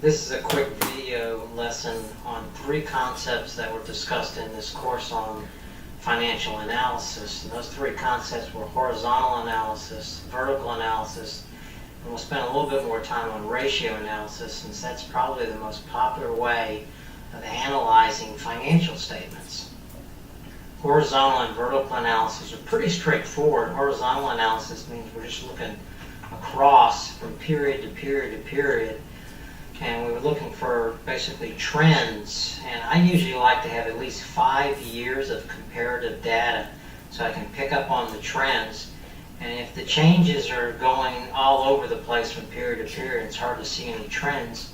This is a quick video lesson on 3 concepts that were discussed in this course on financial analysis. And those 3 concepts were horizontal analysis, vertical analysis, and we'll spend a little bit more time on ratio analysis, since that's probably the most popular way of analyzing financial statements. Horizontal and vertical analysis are pretty straightforward. Horizontal analysis means we're just looking across from period to period to period, and we were looking for basically trends. And I usually like to have at least 5 years of comparative data so I can pick up on the trends. And if the changes are going all over the place from period to period, it's hard to see any trends,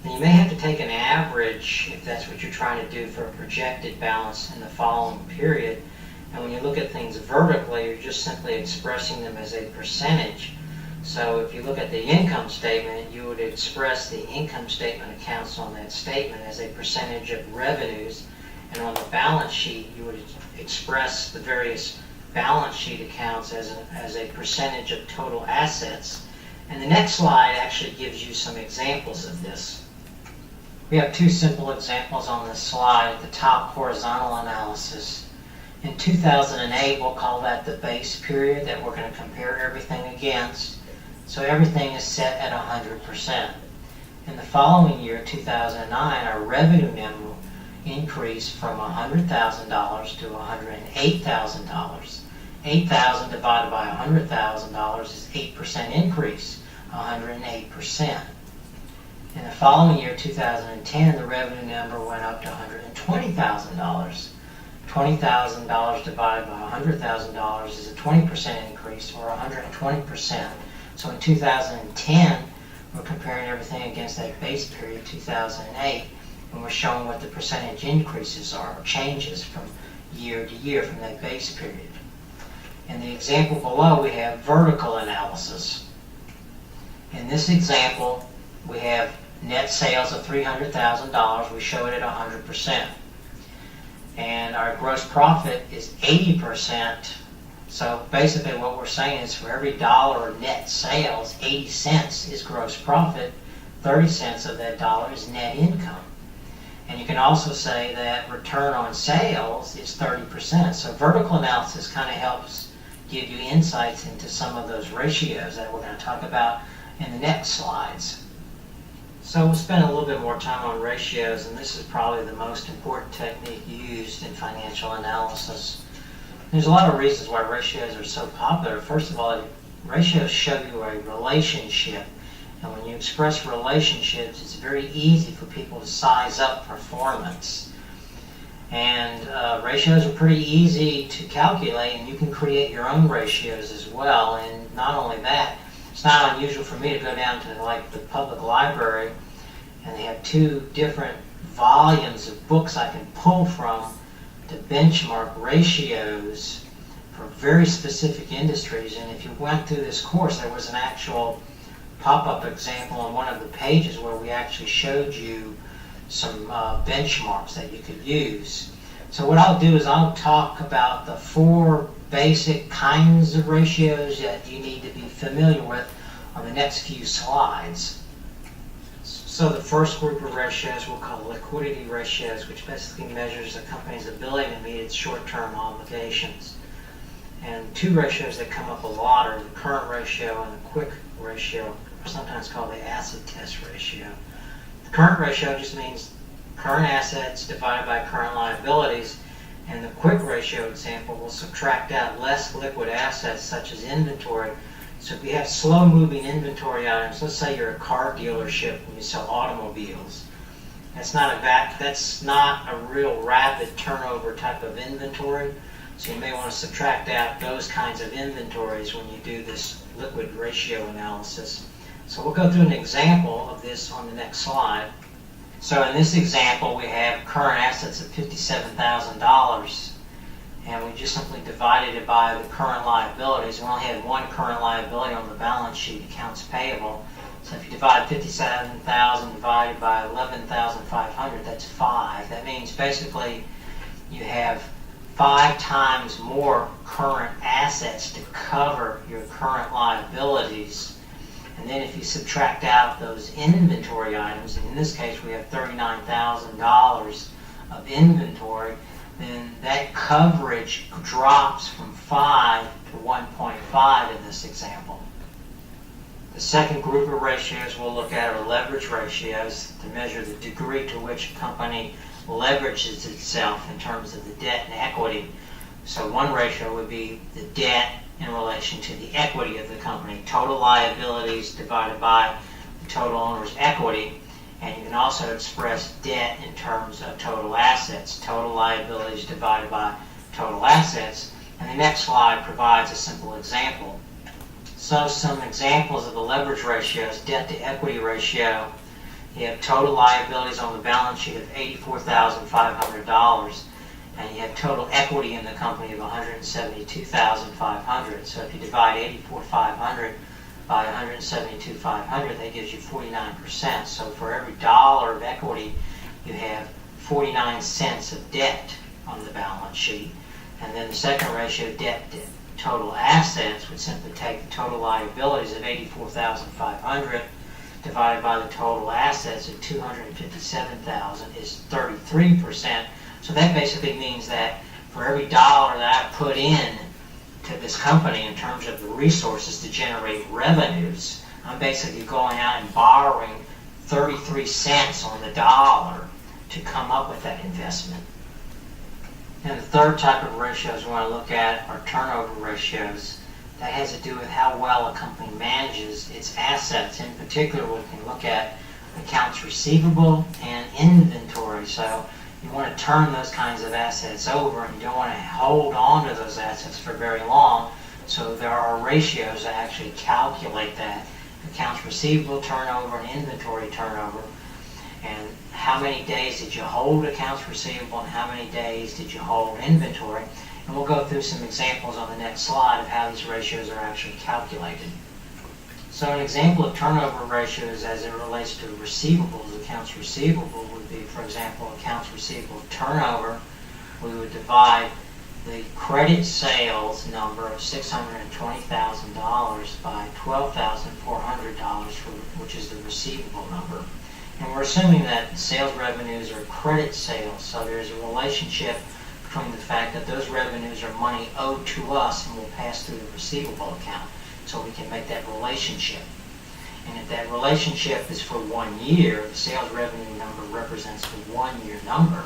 then you may have to take an average if that's what you're trying to do for a projected balance in the following period. And when you look at things vertically, you're just simply expressing them as a percentage. So if you look at the income statement, you would express the income statement accounts on that statement as a percentage of revenues, and on the balance sheet you would express the various balance sheet accounts as a percentage of total assets. And the next slide actually gives you some examples of this. We have 2 simple examples on this slide. At the top, horizontal analysis. In 2008, we'll call that the base period that we're going to compare everything against. So everything is set at 100%. In the following year, 2009, our revenue number increased from $100,000 to $108,000. 8,000 divided by $100,000 is 8% increase, 108%. In the following year, 2010, the revenue number went up to $120,000. $20,000 divided by $100,000 is a 20% increase, or 120%. So in 2010, we're comparing everything against that base period, 2008, and we're showing what the percentage increases are, or changes from year to year from that base period. In the example below, we have vertical analysis. In this example, we have net sales of $300,000. We show it at 100%. And our gross profit is 80%. So basically what we're saying is for every dollar of net sales, 80 cents is gross profit, 30 cents of that dollar is net income. And you can also say that return on sales is 30%. So vertical analysis kind of helps give you insights into some of those ratios that we're going to talk about in the next slides. So we'll spend a little bit more time on ratios, and this is probably the most important technique used in financial analysis. There's a lot of reasons why ratios are so popular. First of all, ratios show you a relationship. And when you express relationships, it's very easy for people to size up performance. And ratios are pretty easy to calculate, and you can create your own ratios as well. And not only that, it's not unusual for me to go down to like the public library, and they have 2 different volumes of books I can pull from to benchmark ratios for very specific industries. And if you went through this course, there was an actual pop-up example on one of the pages where we actually showed you some benchmarks that you could use. So what I'll do is I'll talk about the 4 basic kinds of ratios that you need to be familiar with on the next few slides. So the first group of ratios we'll call liquidity ratios, which basically measures the company's ability to meet its short-term obligations. And 2 ratios that come up a lot are the current ratio and the quick ratio, or sometimes called the acid test ratio. The current ratio just means current assets divided by current liabilities, and the quick ratio example will subtract out less liquid assets such as inventory. So if you have slow-moving inventory items, let's say you're a car dealership and you sell automobiles, that's not a real rapid turnover type of inventory. So you may want to subtract out those kinds of inventories when you do this liquid ratio analysis. So we'll go through an example of this on the next slide. So in this example, we have current assets of $57,000. And we just simply divided it by the current liabilities. We only had one current liability on the balance sheet, accounts payable. So if you divide 57,000 divided by 11,500, that's 5. That means basically you have 5 times more current assets to cover your current liabilities. And then if you subtract out those inventory items, and in this case we have $39,000 of inventory, then that coverage drops from 5 to 1.5 in this example. The second group of ratios we'll look at are leverage ratios to measure the degree to which a company leverages itself in terms of the debt and equity. So one ratio would be the debt in relation to the equity of the company, total liabilities divided by the total owner's equity. And you can also express debt in terms of total assets, total liabilities divided by total assets. And the next slide provides a simple example. So some examples of the leverage ratios: debt to equity ratio. You have total liabilities on the balance sheet of $84,500, and you have total equity in the company of $172,500. So if you divide $84,500 by $172,500, that gives you 49%. So for every dollar of equity, you have 49 cents of debt on the balance sheet. And then the second ratio, debt to total assets, would simply take the total liabilities of $84,500 divided by the total assets of $257,000 is 33%. So that basically means that for every dollar that I put in to this company in terms of the resources to generate revenues, I'm basically going out and borrowing 33 cents on the dollar to come up with that investment. And the third type of ratios we want to look at are turnover ratios. That has to do with how well a company manages its assets. In particular, we can look at accounts receivable and inventory. So you want to turn those kinds of assets over, and you don't want to hold on to those assets for very long. So there are ratios that actually calculate that: accounts receivable turnover and inventory turnover. And how many days did you hold accounts receivable and how many days did you hold inventory? And we'll go through some examples on the next slide of how these ratios are actually calculated. So an example of turnover ratios as it relates to receivables, accounts receivable, would be, for example, accounts receivable turnover. We would divide the credit sales number of $620,000 by $12,400, which is the receivable number. And we're assuming that sales revenues are credit sales, so there's a relationship between the fact that those revenues are money owed to us and will pass through the receivable account, so we can make that relationship. And if that relationship is for 1 year, the sales revenue number represents the 1 year number,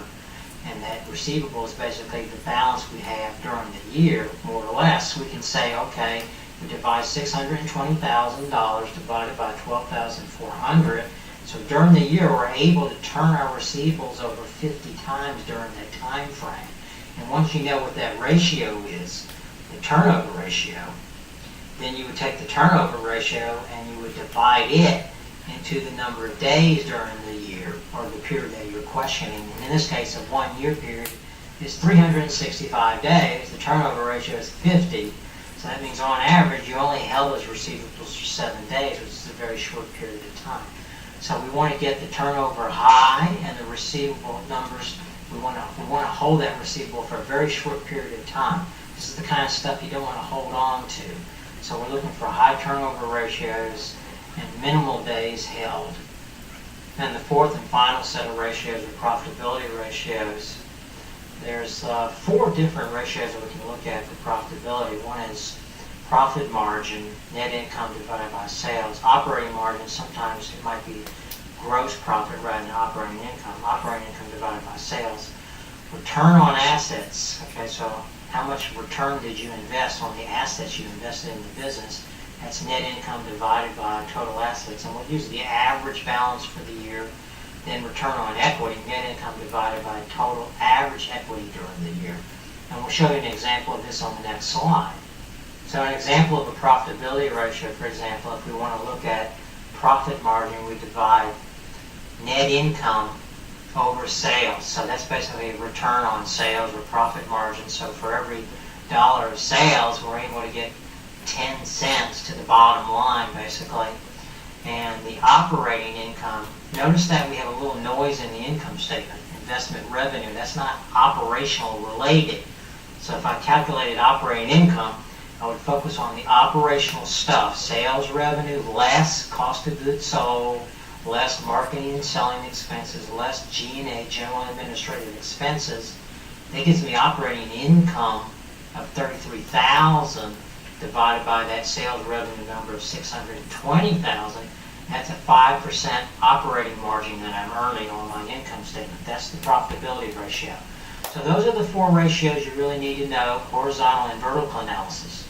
and that receivable is basically the balance we have during the year, more or less. We can say, okay, we divide $620,000 divided by $12,400. So during the year, we're able to turn our receivables over 50 times during that time frame. And once you know what that ratio is, the turnover ratio, then you would take the turnover ratio and you would divide it into the number of days during the year, or the period that you're questioning. And in this case, a 1 year period is 365 days. The turnover ratio is 50. So that means on average, you only held those receivables for 7 days, which is a very short period of time. So we want to get the turnover high and the receivable numbers. We want to hold that receivable for a very short period of time. This is the kind of stuff you don't want to hold on to. So we're looking for high turnover ratios and minimal days held. And the fourth and final set of ratios are profitability ratios. There's 4 different ratios that we can look at for profitability. One is profit margin, net income divided by sales. Operating margin, sometimes it might be gross profit rather than operating income. Operating income divided by sales. Return on assets. Okay, so how much return did you invest on the assets you invested in the business? That's net income divided by total assets. And we'll use the average balance for the year. Then return on equity, net income divided by total average equity during the year. And we'll show you an example of this on the next slide. So an example of a profitability ratio, for example, if we want to look at profit margin, we divide net income over sales. So that's basically a return on sales or profit margin. So for every dollar of sales, we're able to get 10 cents to the bottom line, basically. And the operating income, notice that we have a little noise in the income statement. Investment revenue, that's not operational related. So if I calculated operating income, I would focus on the operational stuff, sales revenue, less cost of goods sold, less marketing and selling expenses, less G&A, general and administrative expenses. That gives me operating income of $33,000 divided by that sales revenue number of $620,000. That's a 5% operating margin that I'm earning on my income statement. That's the profitability ratio. So those are the four ratios you really need to know: horizontal and vertical analysis.